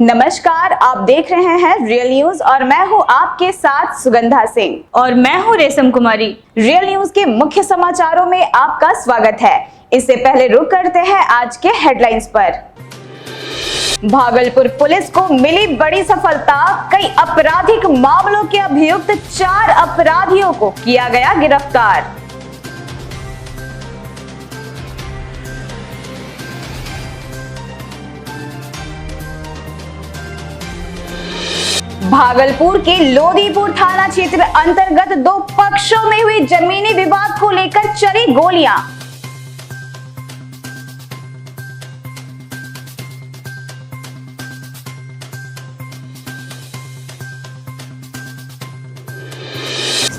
नमस्कार, आप देख रहे हैं रियल न्यूज और मैं हूं आपके साथ सुगंधा सिंह और मैं हूं रेशम कुमारी। रियल न्यूज के मुख्य समाचारों में आपका स्वागत है। इससे पहले रुक करते हैं आज के हेडलाइंस पर। भागलपुर पुलिस को मिली बड़ी सफलता, कई आपराधिक मामलों के अभियुक्त 4 अपराधियों को किया गया गिरफ्तार। भागलपुर के लोदीपुर थाना क्षेत्र अंतर्गत 2 पक्षों में हुई जमीनी विवाद को लेकर चली गोलियां।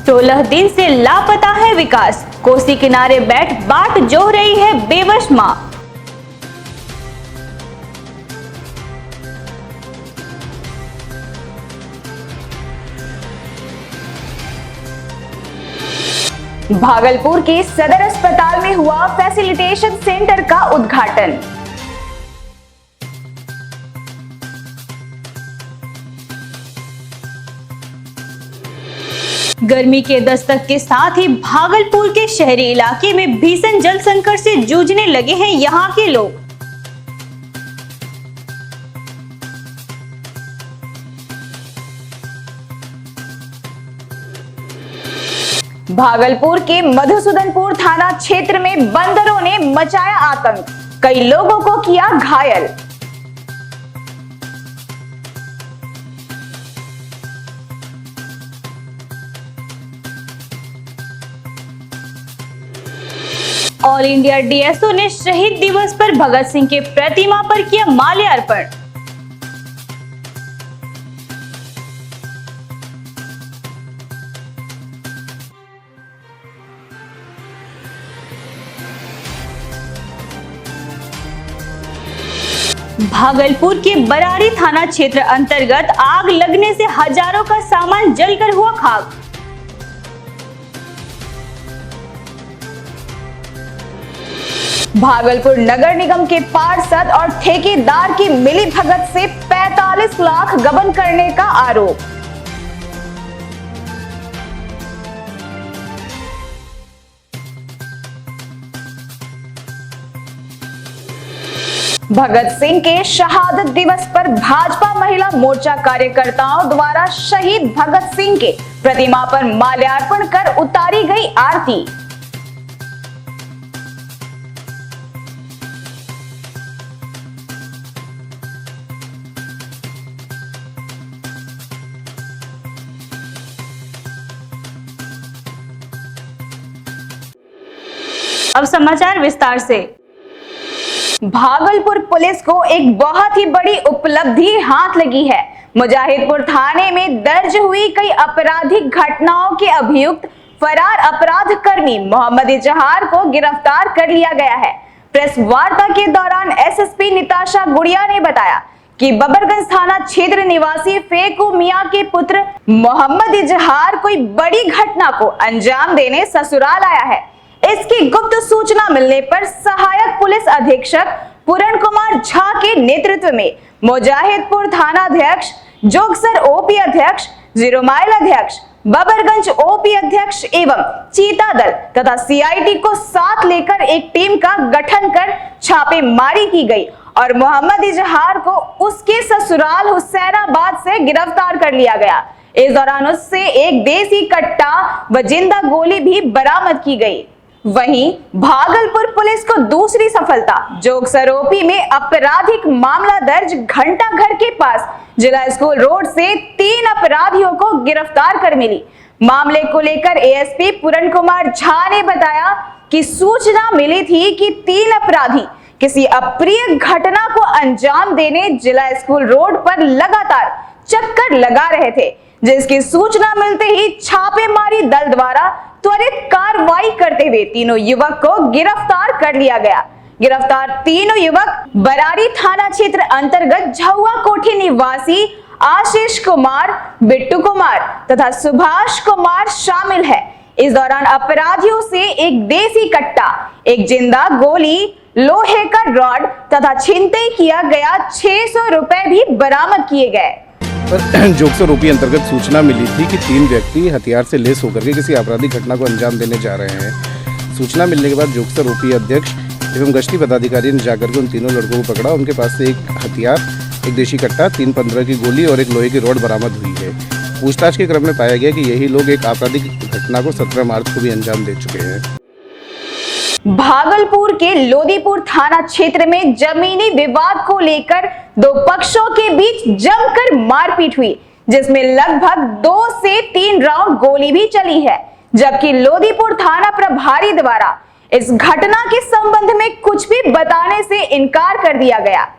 सोलह दिन से लापता है विकास, कोसी किनारे बैठ बाट जोह रही है बेबस मां। भागलपुर के सदर अस्पताल में हुआ फैसिलिटेशन सेंटर का उद्घाटन। गर्मी के दस्तक के साथ ही भागलपुर के शहरी इलाके में भीषण जल संकट से जूझने लगे हैं यहां के लोग। भागलपुर के मधुसूदनपुर थाना क्षेत्र में बंदरों ने मचाया आतंक, कई लोगों को किया घायल। ऑल इंडिया डीएसओ ने शहीद दिवस पर भगत सिंह के प्रतिमा पर किया माल्यार्पण। भागलपुर के बरारी थाना क्षेत्र अंतर्गत आग लगने से हजारों का सामान जलकर हुआ खाक। भागलपुर नगर निगम के पार्षद और ठेकेदार की मिलीभगत से 45 लाख गबन करने का आरोप। भगत सिंह के शहादत दिवस पर भाजपा महिला मोर्चा कार्यकर्ताओं द्वारा शहीद भगत सिंह के प्रतिमा पर माल्यार्पण कर उतारी गई आरती। अब समाचार विस्तार से। भागलपुर पुलिस को एक बहुत ही बड़ी उपलब्धि हाथ लगी है। मुजाहिदपुर थाने में दर्ज हुई कई आपराधिक घटनाओं के अभियुक्त फरार अपराध कर्मी मोहम्मद इजहार को गिरफ्तार कर लिया गया है। प्रेस वार्ता के दौरान एसएसपी निताशा गुड़िया ने बताया कि बबरगंज थाना क्षेत्र निवासी फेकू मियां के पुत्र मोहम्मद इजहार कोई बड़ी घटना को अंजाम देने ससुराल आया है। इसकी गुप्त सूचना मिलने पर सहायक पुलिस अधीक्षक पूरण कुमार झा के नेतृत्व में मुजाहिदपुर थाना अध्यक्ष, जोगसर ओपी अध्यक्ष, 0 माइल अध्यक्ष, बबरगंज ओपी अध्यक्ष एवं चीता दल तथा सीआईडी को साथ लेकर एक टीम का गठन कर छापेमारी की गई और मोहम्मद इजहार को उसके ससुराल हुसैनाबाद से गिरफ्तार कर लिया गया। इस दौरान उससे एक देसी कट्टा व जिंदा गोली भी बरामद की गई। वहीं भागलपुर पुलिस को दूसरी सफलता, जोगसर ओपी में आपराधिक मामला दर्ज घंटा घर के पास जिला स्कूल रोड से 3 अपराधियों को गिरफ्तार कर मिली। मामले को लेकर एएसपी पूरण कुमार झा ने बताया कि सूचना मिली थी कि 3 अपराधी किसी अप्रिय घटना को अंजाम देने जिला स्कूल रोड पर लगातार चक्कर लगा रहे थे, जिसकी सूचना मिलते ही छापेमारी दल द्वारा त्वरित कार्रवाई करते हुए तीनों युवक को गिरफ्तार कर लिया गया। गिरफ्तार तीनों युवक बरारी थाना क्षेत्र अंतर्गत झुआ कोठी निवासी आशीष कुमार, बिट्टू कुमार तथा सुभाष कुमार शामिल है। इस दौरान अपराधियों से एक देसी कट्टा, एक जिंदा गोली, लोहे का रॉड तथा छिनतई किया गया 600 रुपए भी बरामद किए गए। जोक्सर ओपी अंतर्गत सूचना मिली थी कि 3 व्यक्ति हथियार से लैस होकर के किसी आपराधिक घटना को अंजाम देने जा रहे हैं। सूचना मिलने के बाद जोक्सर ओपी अध्यक्ष एवं गश्ती पदाधिकारी ने जाकर के उन तीनों लड़कों को पकड़ा। उनके पास से एक हथियार, एक देशी कट्टा, 3.15 की गोली और एक लोहे की रॉड बरामद हुई है। पूछताछ के क्रम में पाया गया कि यही लोग एक आपराधिक घटना को 17 मार्च को भी अंजाम दे चुके हैं। भागलपुर के लोदीपुर थाना क्षेत्र में जमीनी विवाद को लेकर 2 पक्षों के बीच जमकर मारपीट हुई, जिसमें लगभग 2 से 3 राउंड गोली भी चली है। जबकि लोदीपुर थाना प्रभारी द्वारा इस घटना के संबंध में कुछ भी बताने से इनकार कर दिया गया।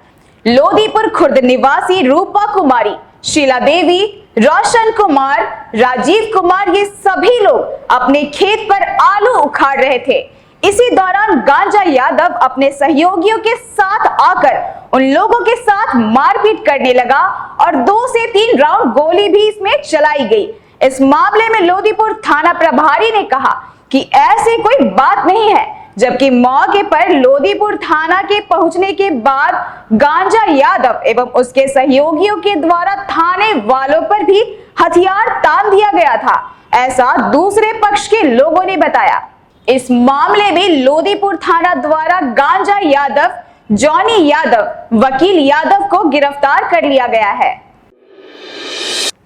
लोदीपुर खुर्द निवासी रूपा कुमारी, शीला देवी, रोशन कुमार, राजीव कुमार ये सभी लोग अपने खेत पर आलू उखाड़ रहे थे। इसी दौरान गांजा यादव अपने सहयोगियों के साथ आकर उन लोगों के साथ मारपीट करने लगा और 2 से 3 राउंड गोली भी इसमें चलाई गई। इस मामले में लोदीपुर थाना प्रभारी ने कहा कि ऐसी कोई बात नहीं है, जबकि मौके पर लोदीपुर थाना के पहुंचने के बाद गांजा यादव एवं उसके सहयोगियों के द्वारा थाने वालों पर भी हथियार तान दिया गया था, ऐसा दूसरे पक्ष के लोगों ने बताया। इस मामले में लोदीपुर थाना द्वारा गांजा यादव, जॉनी यादव, वकील यादव को गिरफ्तार कर लिया गया है।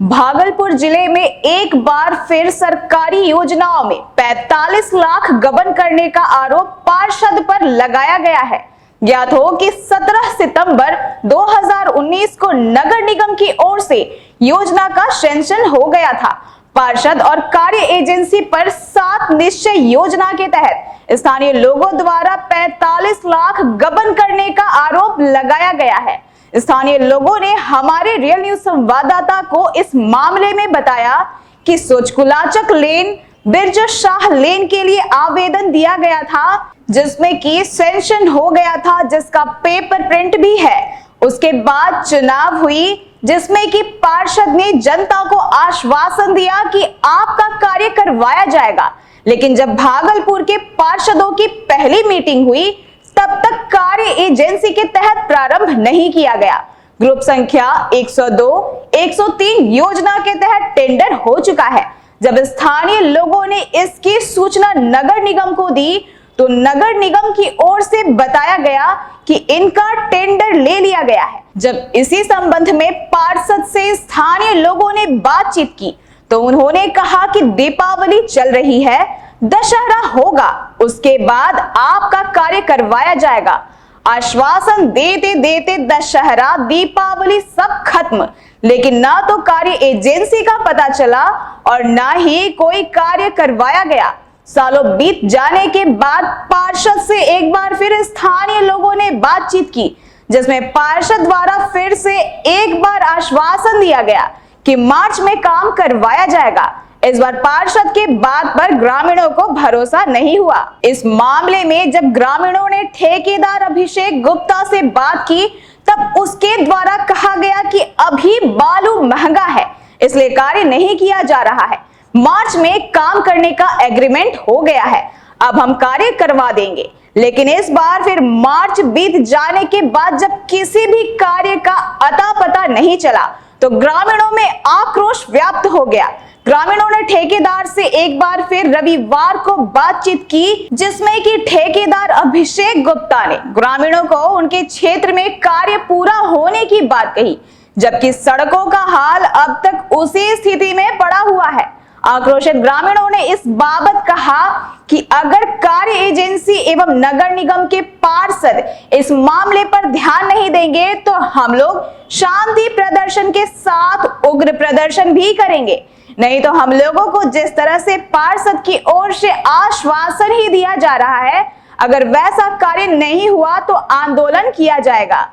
भागलपुर जिले में एक बार फिर सरकारी योजनाओं में 45 लाख गबन करने का आरोप पार्षद पर लगाया गया है। ज्ञात हो कि 17 सितंबर 2019 को नगर निगम की ओर से योजना का सैंक्शन हो गया था। पार्षद और कार्य एजेंसी पर 7 निश्चय योजना के तहत स्थानीय लोगों द्वारा 45 लाख गबन करने का आरोप लगाया गया है। स्थानीय लोगों ने हमारे रियल न्यूज संवाददाता को इस मामले में बताया कि सोचकुलाचक लेन, बिरज शाह लेन के लिए आवेदन दिया गया था, जिसमें कि सैंक्शन हो गया था, जिसका पेपर प्रिंट भी है। उसके बाद चुनाव हुई, जिसमें कि पार्षद ने जनता को आश्वासन दिया कि आपका कार्य करवाया जाएगा, लेकिन जब भागलपुर के पार्षदों की पहली मीटिंग हुई तब तक कार्य एजेंसी के तहत प्रारंभ नहीं किया गया। ग्रुप संख्या 102, 103 योजना के तहत टेंडर हो चुका है। जब स्थानीय लोगों ने इसकी सूचना नगर निगम को दी तो नगर निगम की ओर से बताया गया कि इनका टेंडर ले लिया गया है। जब इसी संबंध में पार्षद से स्थानीय लोगों ने बातचीत की तो उन्होंने कहा कि दीपावली चल रही है, दशहरा होगा, उसके बाद आपका कार्य करवाया जाएगा। आश्वासन देते देते दशहरा, दीपावली सब खत्म, लेकिन ना तो कार्य एजेंसी का पता चला और ना ही कोई कार्य करवाया गया। सालों बीत जाने के बाद पार्षद से एक बार फिर स्थानीय लोगों ने बातचीत की, जिसमें पार्षद द्वारा फिर से एक बार आश्वासन दिया गया कि मार्च में काम करवाया जाएगा। इस बार पार्षद के बात पर ग्रामीणों को भरोसा नहीं हुआ। इस मामले में जब ग्रामीणों ने ठेकेदार अभिषेक गुप्ता से बात की तब उसके द्वारा कहा गया कि अभी बालू महंगा है, इसलिए कार्य नहीं किया जा रहा है। मार्च में काम करने का एग्रीमेंट हो गया है, अब हम कार्य करवा देंगे। लेकिन इस बार फिर मार्च बीत जाने के बाद जब किसी भी कार्य का अता पता नहीं चला तो ग्रामीणों में आक्रोश व्याप्त हो गया। ग्रामीणों ने ठेकेदार से एक बार फिर रविवार को बातचीत की, जिसमें कि ठेकेदार अभिषेक गुप्ता ने ग्रामीणों को उनके क्षेत्र में कार्य पूरा होने की बात कही, जबकि सड़कों का हाल अब तक उसी स्थिति में पड़ा हुआ है। आक्रोशित ग्रामीणों ने इस बाबत कहा कि अगर कार्य एजेंसी एवं नगर निगम के पार्षद इस मामले पर ध्यान नहीं देंगे तो हम लोग शांति प्रदर्शन के साथ उग्र प्रदर्शन भी करेंगे। नहीं तो हम लोगों को जिस तरह से पार्षद की ओर से आश्वासन ही दिया जा रहा है, अगर वैसा कार्य नहीं हुआ तो आंदोलन किया जाएगा।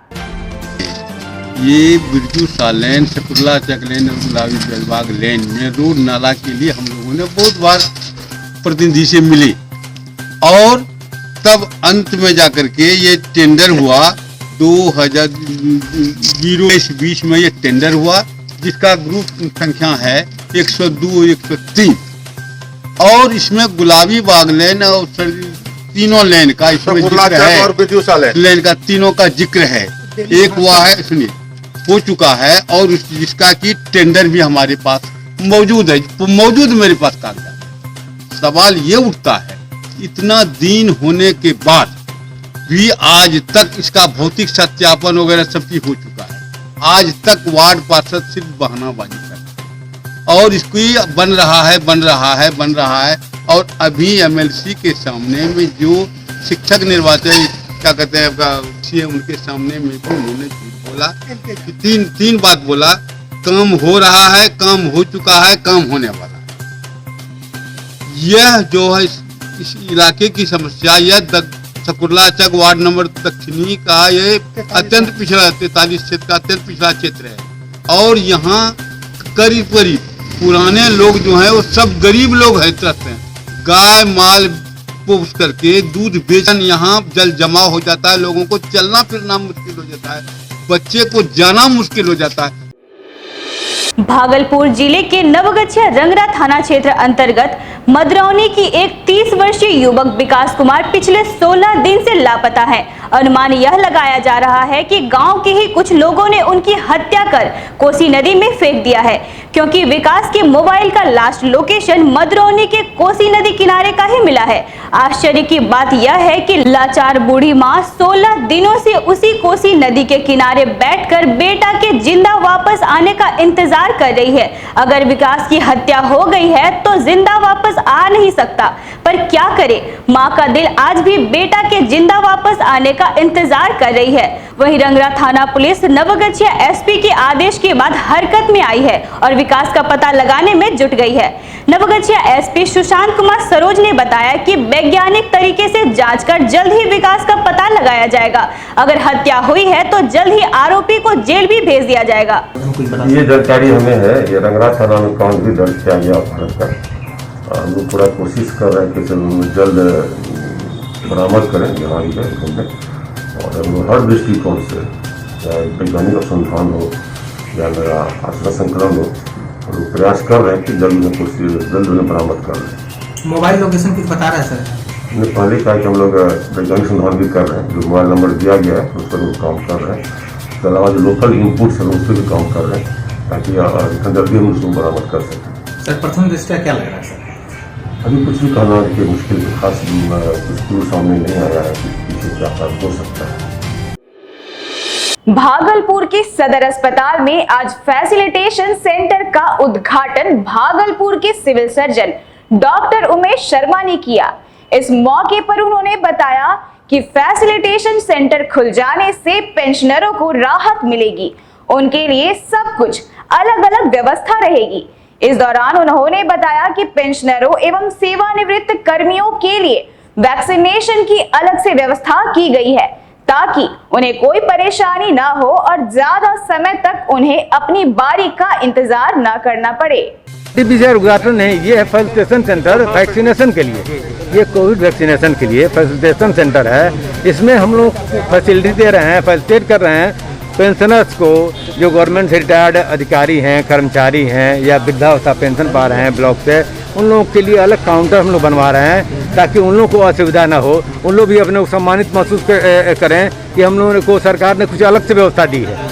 ये बिरजू शाह लेन, चक लेन और गुलाबी बेलबाग लेन में रोड नाला के लिए हम लोगों ने बहुत बार प्रतिनिधि से मिले और तब अंत में जाकर के ये टेंडर हुआ। 2020 में ये टेंडर हुआ, जिसका ग्रुप संख्या है 102, 103 और इसमें गुलाबी बाग लेन और तीनों लेन का इसमें जिक्र है और बिरजू सालेन लेन का तीनों का जिक्र है। एक हुआ है, सुनिए, हो चुका है और जिसका की टेंडर भी हमारे पास मौजूद है, मौजूद मेरे पास कागजात। सवाल ये उठता है, इतना दिन होने के बाद भी आज तक इसका भौतिक सत्यापन वगैरह सब चीज हो चुका है, आज तक वार्ड पार्षद सिर्फ बहानाबाजी कर रहा है और इसको बन रहा है। और अभी एमएलसी के सामने में जो शिक्षक निर्वाचन क्या कहते हैं उनके सामने में भी उन्होंने बोला, तीन बात बोला, काम हो रहा है, काम हो चुका है, काम होने वाला है। यह जो है इस इलाके की समस्या, यह सकुरला चक वार्ड नंबर दक्षिणी का ये अत्यंत पिछड़ा 43 क्षेत्र का अत्यंत पिछड़ा क्षेत्र है और यहाँ करीब पुराने लोग जो हैं वो सब गरीब लोग हैं, त्रस्त हैं। गाय माल पोस करके दूध बेचन यहाँ जल जमा हो जाता है, लोगों को चलना फिरना मुश्किल हो जाता है, बच्चे को जाना मुश्किल हो जाता है। भागलपुर जिले के नवगछिया रंगरा थाना क्षेत्र अंतर्गत मदरौनी की एक 30 वर्षीय युवक विकास कुमार पिछले 16 दिन से लापता है। अनुमान यह लगाया जा रहा है कि गांव के ही कुछ लोगों ने उनकी हत्या कर कोसी नदी में फेंक दिया है, क्योंकि विकास के मोबाइल का लास्ट लोकेशन मदरौनी के कोसी नदी किनारे का ही मिला है। आश्चर्य की बात यह है कि लाचार बूढ़ी मां 16 दिनों से उसी कोसी नदी के किनारे बैठकर बेटा के जिंदा वापस आने का इंतजार कर रही है। अगर विकास की हत्या हो गई है तो जिंदा वापस आ नहीं सकता, पर क्या करे, मां का दिल आज भी बेटा के जिंदा वापस आने का इंतजार कर रही है। वहीं रंगरा थाना पुलिस नवगछिया एसपी के आदेश के बाद हरकत में आई है और विकास का पता लगाने में जुट गई है। नवगछिया एसपी सुशांत कुमार सरोज ने बताया कि वैज्ञानिक तरीके से जांच कर जल्द ही विकास का पता लगाया जाएगा। अगर हत्या हुई है तो जल्द ही आरोपी को जेल भी भेज दिया जाएगा। ये जानकारी हमें है, ये रंगरा थाना में काउंट भी दर्ज किया गया भारत का। हम लोग पूरा कोशिश कर रहे हैं कि जल्द बरामद करें जहाँ भी है हमने, और हम लोग हर दृष्टिकोण से वैज्ञानिक अनुसंधान हो या मेरा आश्रा संकलन हो, और वो प्रयास कर रहे हैं कि जल्द उन्हें बरामद कर लें। मोबाइल लोकेशन कुछ बता रहा है सर? हमने पहले कहा कि हम लोग वैज्ञानिक अनुसंधान भी कर रहे हैं, जो मोबाइल नंबर दिया गया है उस पर काम कर रहे हैं। इसके अलावा जो लोकल इनपुट्स है उस पर भी काम कर रहे हैं ताकि जल्दी हम उसको बरामद कर सकें। सर प्रथम दृष्टया क्या लग रहा है सर? अभी कुछ भी कहना कि मुश्किल, खास कुछ क्लू सामने नहीं आया है कि पीछे क्या हो सकता है। भागलपुर के सदर अस्पताल में आज फैसिलिटेशन सेंटर का उद्घाटन भागलपुर के civil surgeon doctor Umesh Sharma ने किया। इस मौके पर उन्होंने बताया कि फैसिलिटेशन सेंटर खुल जाने से पेंशनरों को राहत मिलेगी, उनके लिए सब कुछ अलग अलग व्यवस्था रहेगी। इस दौरान उन्होंने बताया कि पेंशनरों एवं सेवानिवृत्त कर्मियों के लिए वैक्सीनेशन की अलग से व्यवस्था की गई है ताकि उन्हें कोई परेशानी ना हो और ज्यादा समय तक उन्हें अपनी बारी का इंतजार न करना पड़े। उद्घाटन है, ये है फैसिलिटेशन सेंटर वैक्सीनेशन के लिए, ये कोविड वैक्सीनेशन के लिए फैसिलिटेशन सेंटर है। इसमें हम लोग फैसिलिटी दे रहे हैं, फैसिलिटेट कर रहे हैं पेंशनर्स को, जो गवर्नमेंट से रिटायर्ड अधिकारी हैं, कर्मचारी हैं या वृद्धावस्था पेंशन पा रहे हैं ब्लॉक से, उन लोगों के लिए अलग काउंटर हम लोग बनवा रहे हैं ताकि उन लोगों को असुविधा ना हो, उन लोग भी अपने को सम्मानित महसूस करें कि हम लोगों को सरकार ने कुछ अलग से व्यवस्था दी है।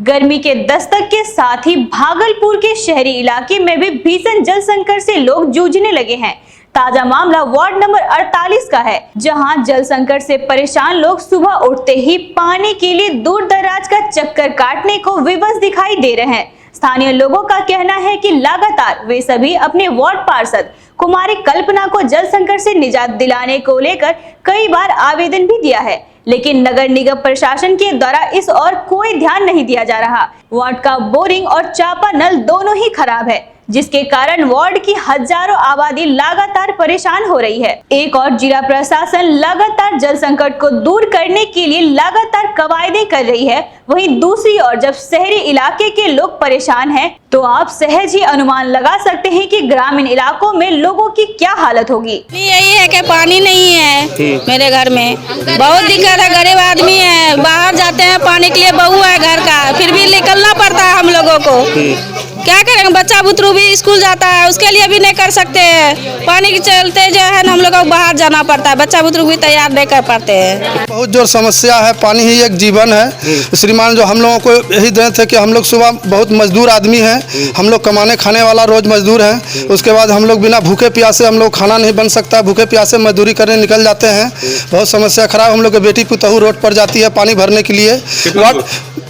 गर्मी के दस्तक के साथ ही भागलपुर के शहरी इलाके में भी भीषण जल संकट से लोग जूझने लगे हैं। ताजा मामला वार्ड नंबर 48 का है, जहां जल संकट से परेशान लोग सुबह उठते ही पानी के लिए दूर दराज का चक्कर काटने को विवश दिखाई दे रहे हैं। स्थानीय लोगों का कहना है कि लगातार वे सभी अपने वार्ड पार्षद कुमारी कल्पना को जल संकट से निजात दिलाने को लेकर कई बार आवेदन भी दिया है, लेकिन नगर निगम प्रशासन के द्वारा इस और कोई ध्यान नहीं दिया जा रहा। वार्ड का बोरिंग और चापा नल दोनों ही खराब है, जिसके कारण वार्ड की हजारों आबादी लगातार परेशान हो रही है। एक और जिला प्रशासन लगातार जल संकट को दूर करने के लिए लगातार कवायदे कर रही है, वहीं दूसरी ओर जब शहरी इलाके के लोग परेशान हैं, तो आप सहज ही अनुमान लगा सकते हैं कि ग्रामीण इलाकों में लोगों की क्या हालत होगी। यही है कि पानी नहीं है मेरे घर में, बहुत दिक्कत है। गरीब आदमी है, बाहर जाते हैं पानी के लिए, बहू है घर का, फिर भी निकलना पड़ता है हम लोगों को। क्या करेंगे, बच्चा बुतरू भी स्कूल जाता है, उसके लिए भी नहीं कर सकते हैं। पानी के चलते जो है ना हम लोगों को बाहर जाना पड़ता है, बच्चा बुतरू भी तैयार नहीं कर पाते हैं। बहुत जोर समस्या है, पानी ही एक जीवन है। श्रीमान जो हम लोगों को यही देन थे कि हम लोग सुबह बहुत मजदूर आदमी हैं, हम लोग कमाने खाने वाला रोज मजदूर हैं। उसके बाद हम लोग बिना भूखे प्यासे हम लोग खाना नहीं बन सकता, भूखे प्यासे मजदूरी करने निकल जाते हैं। बहुत समस्या खराब। हम लोग की बेटी पुतहू रोड पर जाती है पानी भरने के लिए,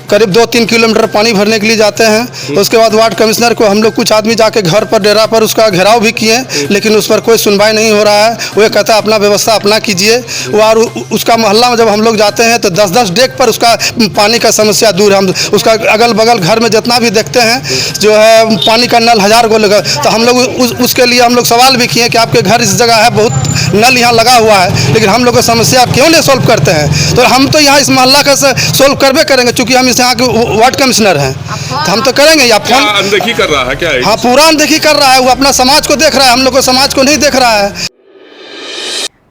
करीब 2-3 किलोमीटर पानी भरने के लिए जाते हैं। उसके बाद वार्ड कमिश्नर को हम लोग कुछ आदमी जाके घर पर डेरा पर उसका घेराव भी किए, लेकिन उस पर कोई सुनवाई नहीं हो रहा है। वो कहता है अपना व्यवस्था अपना कीजिए। और उसका मोहल्ला में जब हम लोग जाते हैं तो 10-10 डेक पर उसका पानी का समस्या दूर है। हम उसका अगल बगल घर में जितना भी देखते हैं जो है पानी का नल 1000 गो लगा, तो हम लोग उसके लिए हम लोग सवाल भी किए कि आपके घर इस जगह है, बहुत नल यहाँ लगा हुआ है, लेकिन हम लोग की समस्या क्यों नहीं सोल्व करते हैं। तो हम तो यहाँ इस मोहल्ला का सोल्व करबे करेंगे, चूँकि हम यहाँ के वार्ड कमिश्नर हैं, तो हम तो करेंगे। या फोन अनदेखी कर रहा है क्या? हाँ, पूरा अनदेखी कर रहा है। वो अपना समाज को देख रहा है, हम लोग को समाज को नहीं देख रहा है।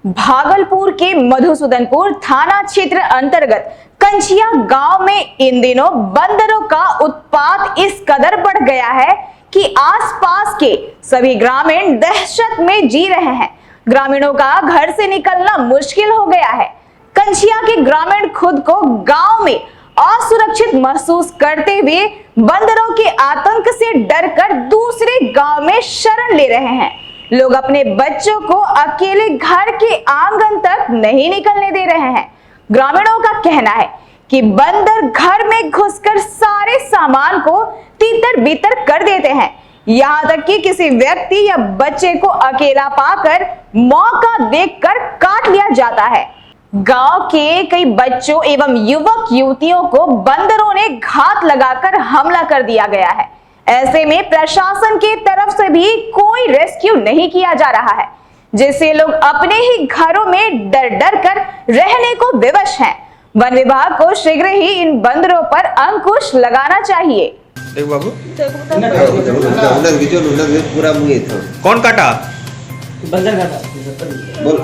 भागलपुर के मधुसूदनपुर थाना क्षेत्र अंतर्गत कंचिया गांव में इन दिनों बंदरों का उत्पात इस कदर बढ़ गया है कि आसपास के सभी ग्रामीण दहशत में जी रहे हैं। ग्रामीणों का घर से निकलना मुश्किल हो गया है। कंचिया के ग्रामीण खुद को गांव में असुरक्षित महसूस करते हुए बंदरों के आतंक से डरकर दूसरे गांव में शरण ले रहे हैं। लोग अपने बच्चों को अकेले घर के आंगन तक नहीं निकलने दे रहे हैं। ग्रामीणों का कहना है कि बंदर घर में घुसकर सारे सामान को तीतर बीतर कर देते हैं। यहाँ तक कि किसी व्यक्ति या बच्चे को अकेला पाकर मौका देखकर काट लिया जाता है। गांव के कई बच्चों एवं युवक युवतियों को बंदरों ने घात लगाकर हमला कर दिया गया है। ऐसे में प्रशासन की तरफ से भी कोई रेस्क्यू नहीं किया जा रहा है, जिससे लोग अपने ही घरों में डर डर कर रहने को विवश हैं। वन विभाग को शीघ्र ही इन बंदरों पर अंकुश लगाना चाहिए। बाबू पूरा कौन काटा? बंदर काटा। बोल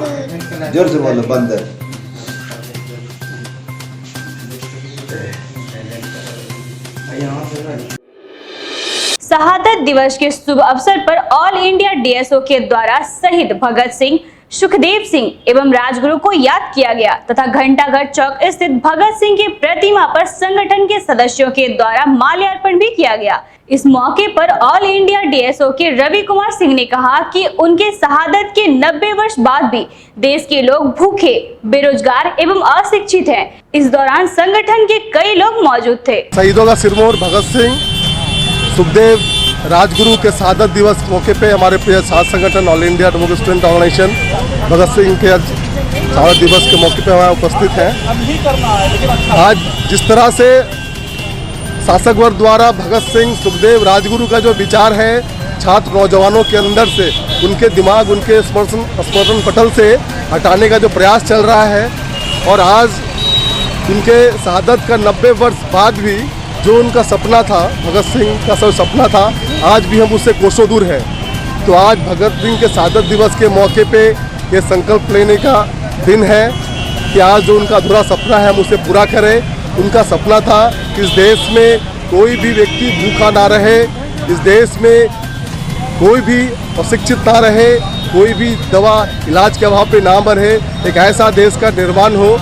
जोर से बोलो, बंदर। शहादत दिवस के शुभ अवसर पर ऑल इंडिया डीएसओ के द्वारा शहीद भगत सिंह, सुखदेव सिंह एवं राजगुरु को याद किया गया तथा घंटाघर चौक स्थित भगत सिंह की प्रतिमा पर संगठन के सदस्यों के द्वारा माल्यार्पण भी किया गया। इस मौके पर ऑल इंडिया डीएसओ के रवि कुमार सिंह ने कहा कि उनके शहादत के 90 वर्ष बाद भी देश के लोग भूखे, बेरोजगार एवं अशिक्षित हैं। इस दौरान संगठन के कई लोग मौजूद थे। शहीदों का सिरमौर भगत सिंह, सुखदेव, राजगुरु के शहादत दिवस मौके पे हमारे प्रिय साथ संगठन all India democratic organisation Bhagat Singh के शहादत दिवस के मौके पे हमारे उपस्थित हैं। आज जिस तरह से शासक वर्ग द्वारा भगत सिंह, सुखदेव, राजगुरु का जो विचार है छात्र नौजवानों के अंदर से, उनके दिमाग, उनके स्मरण पटल से हटाने का जो प्रयास चल रहा है, और आज उनके शहादत का 90 वर्ष बाद भी जो उनका सपना था, भगत सिंह का सपना था, आज भी हम उससे कोसों दूर हैं। तो आज भगत सिंह के शहादत दिवस के मौके पे ये संकल्प लेने का दिन है कि आज जो उनका अधूरा सपना है हम उसे पूरा करें। उनका सपना था कि इस देश में कोई भी व्यक्ति भूखा ना रहे, इस देश में कोई भी अशिक्षित ना रहे, कोई भी दवा इलाज के अभाव पे ना मरे, एक ऐसा देश का निर्माण हो।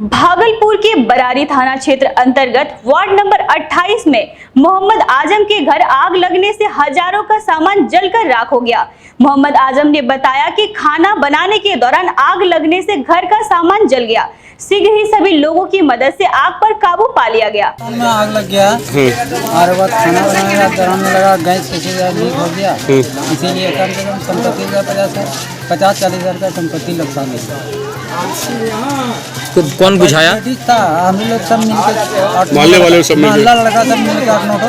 भागलपुर के बरारी थाना क्षेत्र अंतर्गत वार्ड नंबर 28 में मोहम्मद आजम के घर आग लगने से हजारों का सामान जलकर राख हो गया। मोहम्मद आजम ने बताया कि खाना बनाने के दौरान आग लगने से घर का सामान जल गया। शीघ्र ही सभी लोगों की मदद से आग पर काबू पा लिया गया। आग लग गया और बाद खाना बनाने का दौरान में लगा गैस लीक हो गया, इसीलिए कम से कम संपत्ति का 50-40 हज़ार का संपत्ति लगता है। कौन बुझाया था? हम लोग सब मिलकर, मोहल्ले वाले सब मिलकर, मोहल्ला लड़का सब मिलकर अपनों को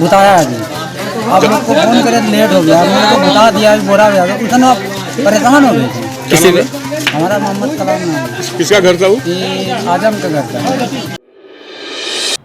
बुताया। अब लोग को फोन करे लेट हो गया, हम लोग को बता दिया, बोरा गया, उतना परेशान हो गए थे। किसी ने? हमारा मोहम्मद कलाम नाम है। किसका घर था वो? आजम का घर था।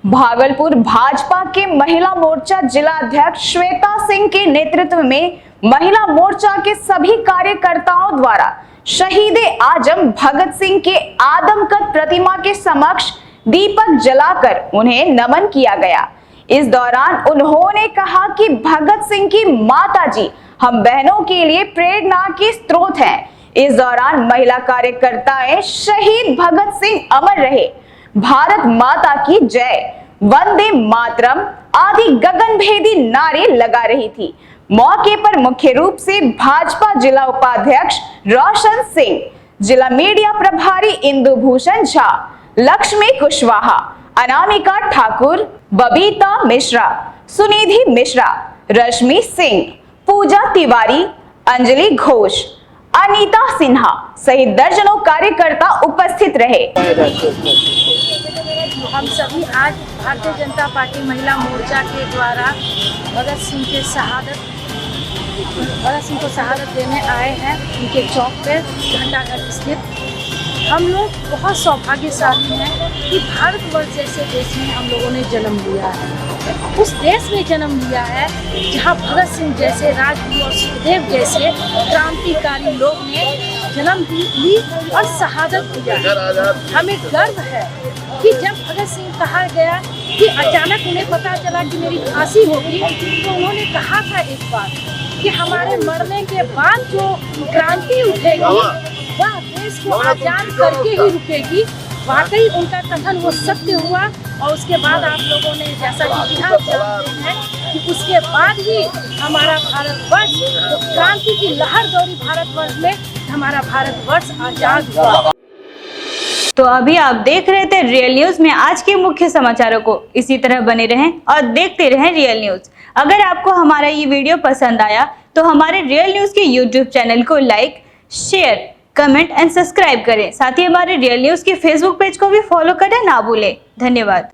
भागलपुर भाजपा के महिला मोर्चा जिला अध्यक्ष श्वेता सिंह के नेतृत्व में महिला मोर्चा के सभी कार्यकर्ताओं द्वारा शहीद आजम भगत सिंह के आदमकद प्रतिमा के समक्ष दीपक जलाकर उन्हें नमन किया गया। इस दौरान उन्होंने कहा कि भगत सिंह की माताजी हम बहनों के लिए प्रेरणा के स्रोत हैं। इस दौरान महिला कार्यकर्ताएं शहीद भगत सिंह अमर रहे, भारत माता की जय, वंदे मातरम आदि गगनभेदी नारे लगा रही थी। मौके पर मुख्य रूप से भाजपा जिला उपाध्यक्ष रोशन सिंह, जिला मीडिया प्रभारी इंदु भूषण झा, लक्ष्मी कुशवाहा, अनामिका ठाकुर, बबीता मिश्रा, सुनिधि मिश्रा, रश्मि सिंह, पूजा तिवारी, अंजलि घोष, अनीता सिन्हा सहित दर्जनों कार्यकर्ता उपस्थित रहे। हम सभी आज भारतीय जनता पार्टी महिला मोर्चा के द्वारा भगत सिंह को शहादत देने आए हैं उनके चौक पे घंटाघर स्थित। हम लोग बहुत सौभाग्यशाली हैं कि भारतवर्ष जैसे देश में हम लोगों ने जन्म लिया है। उस देश में जन्म लिया है जहां भगत सिंह जैसे, राजगुरु और सुखदेव जैसे क्रांतिकारी लोग ने जन्म ली और शहादत दिया। हमें गर्व है कि जब भगत सिंह कहा गया कि अचानक उन्हें पता चला कि मेरी फांसी होगी, तो उन्होंने कहा था एक बार कि हमारे मरने के बाद जो क्रांति उठेगी वह देश को आजाद करके ही रुकेगी। वाकई उनका कथन वो सत्य हुआ और उसके बाद आप लोगों ने जैसा कि इतिहास जानते हैं कि उसके बाद ही हमारा भारतवर्ष जो क्रांति की लहर दौड़ी भारतवर्ष में, हमारा भारतवर्ष आजाद हुआ। तो अभी आप देख रहे थे रियल न्यूज में आज के मुख्य समाचारों को। इसी तरह बने रहें और देखते रहें रियल न्यूज। अगर आपको हमारा ये वीडियो पसंद आया तो हमारे रियल न्यूज के यूट्यूब चैनल को like, share, comment and subscribe करें। साथ ही हमारे रियल न्यूज के फेसबुक पेज को भी फॉलो करना ना भूलें। धन्यवाद।